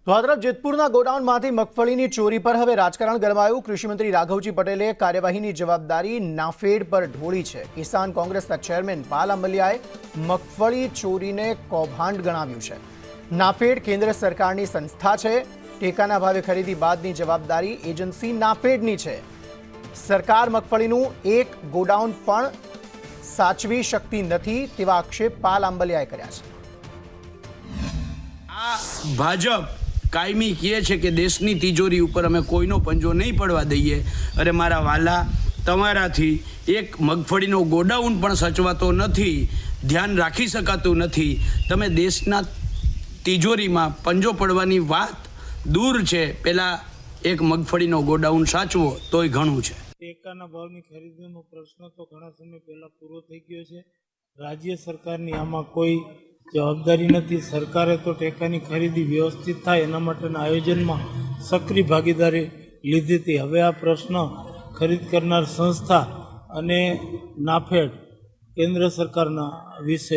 તો આ તરફ જેતપુરના ગોડાઉનમાંથી મગફળીની ચોરી પર હવે રાજકારણ ગરમાયું। કૃષિમંત્રી રાઘવજી પટેલે કાર્યવાહીની જવાબદારી નાફેડ પર ઢોળી છે। કિસાન કોંગ્રેસના ચેરમેન પાલ આંબલિયાએ મગફળી ચોરીને કૌભાંડ ગણાવ્યું છે। નાફેડ કેન્દ્ર સરકારની સંસ્થા છે। ટેકાના ભાવે ખરીદી બાદની જવાબદારી એજન્સી નાફેડની છે। સરકાર મગફળીનું એક ગોડાઉન પણ સાચવી શકતી નથી તેવા આક્ષેપ પાલ આંબલિયાએ કર્યા છે। આ ભાજપ કાયમી કહે છે કે દેશની તિજોરી ઉપર અમે કોઈનો પંજો નહીં પડવા દઈએ। અરે મારા વાલા, તમારાથી એક મગફળીનો ગોડાઉન પણ સચવાતો નથી, ધ્યાન રાખી શકાતું નથી। તમે દેશના તિજોરીમાં પંજો પડવાની વાત દૂર છે, પહેલાં એક મગફળીનો ગોડાઉન સાચવો તોય ઘણું છે। ટેકાના ભાવની ખરીદીનો પ્રશ્ન તો ઘણા સમય પહેલાં પૂરો થઈ ગયો છે। રાજ્ય સરકારની આમાં કોઈ જવાબદારી નથી। સરકારે તો ટેકાની ખરીદી વ્યવસ્થિત થાય એના માટેના આયોજનમાં સક્રિય ભાગીદારી લીધી હતી। હવે આ પ્રશ્ન ખરીદ કરનાર સંસ્થા અને નાફેડ કેન્દ્ર સરકારના વિશે